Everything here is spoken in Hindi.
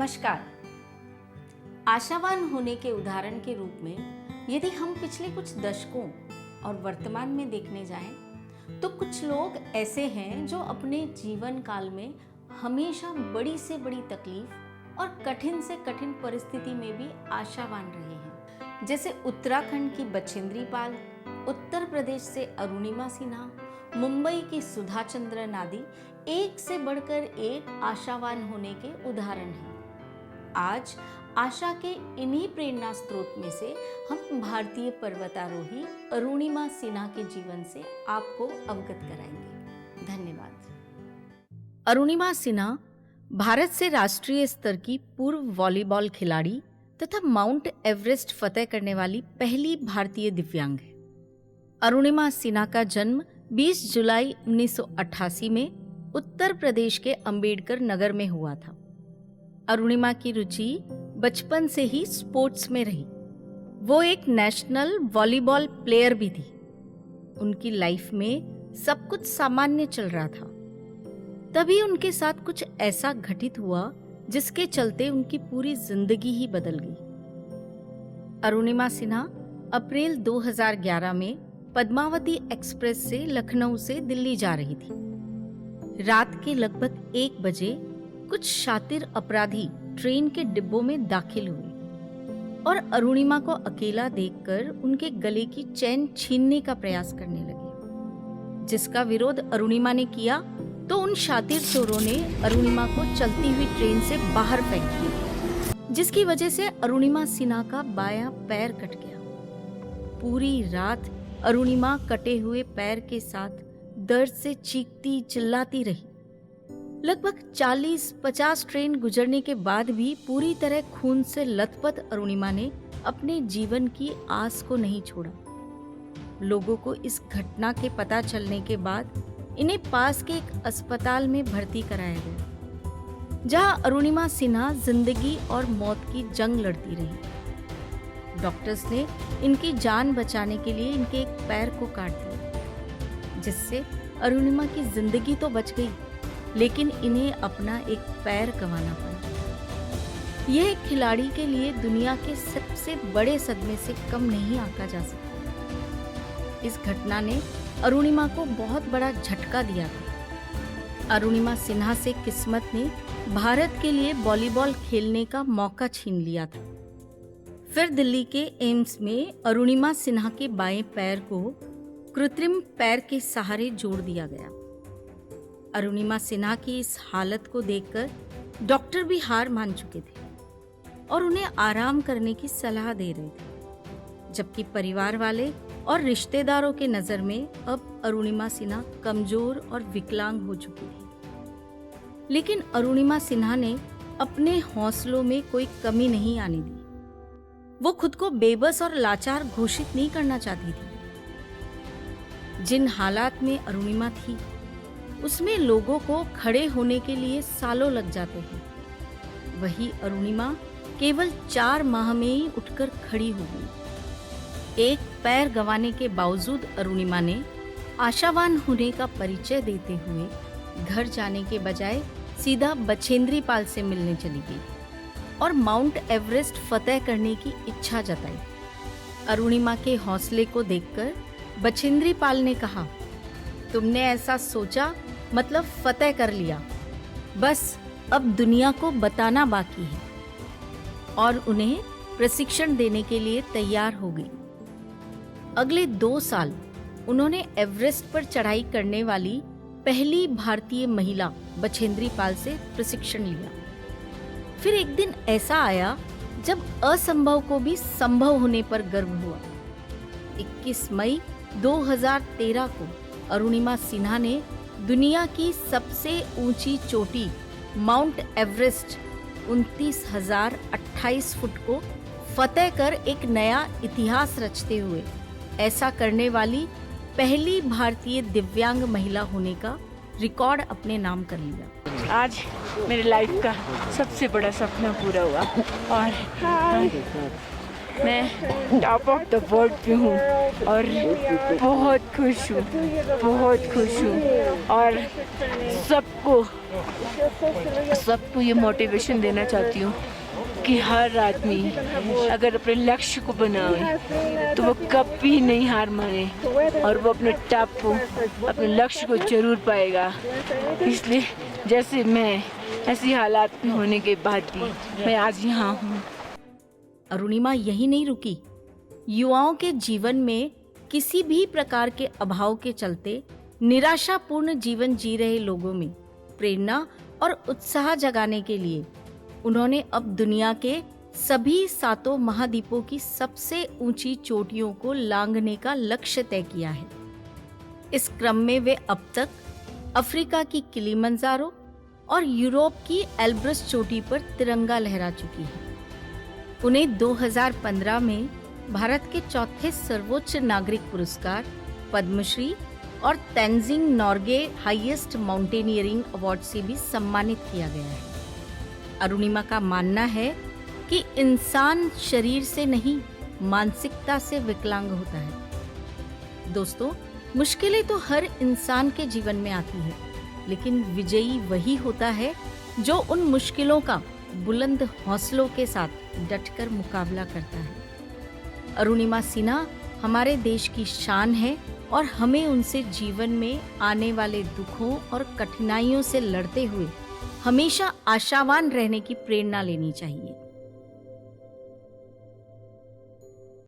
नमस्कार। आशावान होने के उदाहरण के रूप में यदि हम पिछले कुछ दशकों और वर्तमान में देखने जाएं, तो कुछ लोग ऐसे हैं जो अपने जीवन काल में हमेशा बड़ी से बड़ी तकलीफ और कठिन से कठिन परिस्थिति में भी आशावान रहे हैं। जैसे उत्तराखंड की बछेंद्री पाल, उत्तर प्रदेश से अरुणिमा सिन्हा, मुंबई की सुधा चंद्रन आदि एक से बढ़कर एक आशावान होने के उदाहरण हैं। आज आशा के इन्हीं प्रेरणा स्रोत में से हम भारतीय पर्वतारोही अरुणिमा सिन्हा के जीवन से आपको अवगत कराएंगे। धन्यवाद। अरुणिमा सिन्हा भारत से राष्ट्रीय स्तर की पूर्व वॉलीबॉल खिलाड़ी तथा माउंट एवरेस्ट फतेह करने वाली पहली भारतीय दिव्यांग है। अरुणिमा सिन्हा का जन्म 20 जुलाई 1988 में उत्तर प्रदेश के अंबेडकर नगर में हुआ था। अरुणिमा की रुचि बचपन से ही स्पोर्ट्स में रही। वो एक नेशनल वॉलीबॉल प्लेयर भी थी। उनकी लाइफ में सब कुछ सामान्य चल रहा था। तभी उनके साथ कुछ ऐसा घटित हुआ जिसके चलते उनकी पूरी जिंदगी ही बदल गई। अरुणिमा सिन्हा अप्रैल 2011 में पद्मावती एक्सप्रेस से लखनऊ से दिल्ली जा रही थी। रात के लगभग 1 बजे कुछ शातिर अपराधी ट्रेन के डिब्बों में दाखिल हुए और अरुणिमा को अकेला देखकर उनके गले की चेन छीनने का प्रयास करने लगे। जिसका विरोध अरुणिमा ने किया तो उन शातिर चोरों ने अरुणिमा को चलती हुई ट्रेन से बाहर फेंक दिया, जिसकी वजह से अरुणिमा सिन्हा का बायां पैर कट गया। पूरी रात अरुणिमा कटे हुए पैर के साथ दर्द से चीखती चिल्लाती रही। लगभग 40-50 ट्रेन गुजरने के बाद भी पूरी तरह खून से लथपथ अरुणिमा ने अपने जीवन की आस को नहीं छोड़ा। लोगों को इस घटना के पता चलने के बाद इन्हें पास के एक अस्पताल में भर्ती कराया गया, जहां अरुणिमा सिन्हा जिंदगी और मौत की जंग लड़ती रही। डॉक्टर्स ने इनकी जान बचाने के लिए इनके एक पैर को काट दिया, जिससे अरुणिमा की जिंदगी तो बच गई, लेकिन इन्हें अपना एक पैर गंवाना पड़ा। यह एक खिलाड़ी के लिए दुनिया के सबसे बड़े सदमे से कम नहीं आंका जा सकता। इस घटना ने अरुणिमा को बहुत बड़ा झटका दिया था। अरुणिमा सिन्हा से किस्मत ने भारत के लिए वॉलीबॉल खेलने का मौका छीन लिया था। फिर दिल्ली के एम्स में अरुणिमा सिन्हा के बाएं पैर को कृत्रिम पैर के सहारे जोड़ दिया गया। अरुणिमा सिन्हा की इस हालत को देखकर डॉक्टर भी हार मान चुके थे और उन्हें आराम करने की सलाह दे रहे थे, जबकि परिवार वाले और रिश्तेदारों के नजर में अब अरुणिमा सिन्हा कमजोर और विकलांग हो चुकी थी। लेकिन अरुणिमा सिन्हा ने अपने हौसलों में कोई कमी नहीं आने दी। वो खुद को बेबस और लाचार घोषित नहीं करना चाहती थी। जिन हालात में अरुणिमा थी, उसमें लोगों को खड़े होने के लिए सालों लग जाते हैं। वही अरुणिमा केवल 4 माह में ही उठकर खड़ी हो गई। एक पैर गंवाने के बावजूद अरुणिमा ने आशावान होने का परिचय देते हुए घर जाने के बजाय सीधा बछेंद्री पाल से मिलने चली गई और माउंट एवरेस्ट फतेह करने की इच्छा जताई। अरुणिमा के हौसले को देखकर बछेंद्री पाल ने कहा, तुमने ऐसा सोचा मतलब फतेह कर लिया, बस अब दुनिया को बताना बाकी है, और उन्हें प्रशिक्षण देने के लिए तैयार हो गई। अगले 2 साल उन्होंने एवरेस्ट पर चढ़ाई करने वाली पहली भारतीय महिला बछेंद्री पाल से प्रशिक्षण लिया। फिर एक दिन ऐसा आया जब असंभव को भी संभव होने पर गर्व हुआ। 21 मई 2013 को अरुणिमा सिन्हा ने दुनिया की सबसे ऊंची चोटी माउंट एवरेस्ट 29,028 फुट को फतेह कर एक नया इतिहास रचते हुए ऐसा करने वाली पहली भारतीय दिव्यांग महिला होने का रिकॉर्ड अपने नाम कर लिया। आज मेरी लाइफ का सबसे बड़ा सपना पूरा हुआ और मैं टॉप ऑफ द वर्ल्ड पे हूँ और बहुत खुश हूँ, बहुत खुश हूँ। और सबको ये मोटिवेशन देना चाहती हूँ कि हर आदमी अगर अपने लक्ष्य को बनाए तो वो कभी नहीं हार माने और वो अपने टॉप को, अपने लक्ष्य को जरूर पाएगा। इसलिए जैसे मैं, ऐसी हालात में होने के बाद भी मैं आज यहाँ हूँ। अरुणिमा यही नहीं रुकी। युवाओं के जीवन में किसी भी प्रकार के अभाव के चलते निराशापूर्ण जीवन जी रहे लोगों में प्रेरणा और उत्साह जगाने के लिए उन्होंने अब दुनिया के सभी 7 महाद्वीपों की सबसे ऊंची चोटियों को लांघने का लक्ष्य तय किया है। इस क्रम में वे अब तक अफ्रीका की किलिमंजारो और यूरोप की एल्ब्रस चोटी पर तिरंगा लहरा चुकी है। उन्हें 2015 में भारत के चौथे सर्वोच्च नागरिक पुरस्कार पद्मश्री और Tenzing Norgay highest mountaineering award से भी सम्मानित किया गया है। अरुणिमा का मानना है कि इंसान शरीर से नहीं, मानसिकता से विकलांग होता है। दोस्तों, मुश्किलें तो हर इंसान के जीवन में आती है, लेकिन विजयी वही होता है जो उन मुश्किलों का बुलंद हौसलों के साथ डटकर मुकाबला करता है। अरुणिमा सिन्हा हमारे देश की शान है और हमें उनसे जीवन में आने वाले दुखों और कठिनाइयों से लड़ते हुए हमेशा आशावान रहने की प्रेरणा लेनी चाहिए।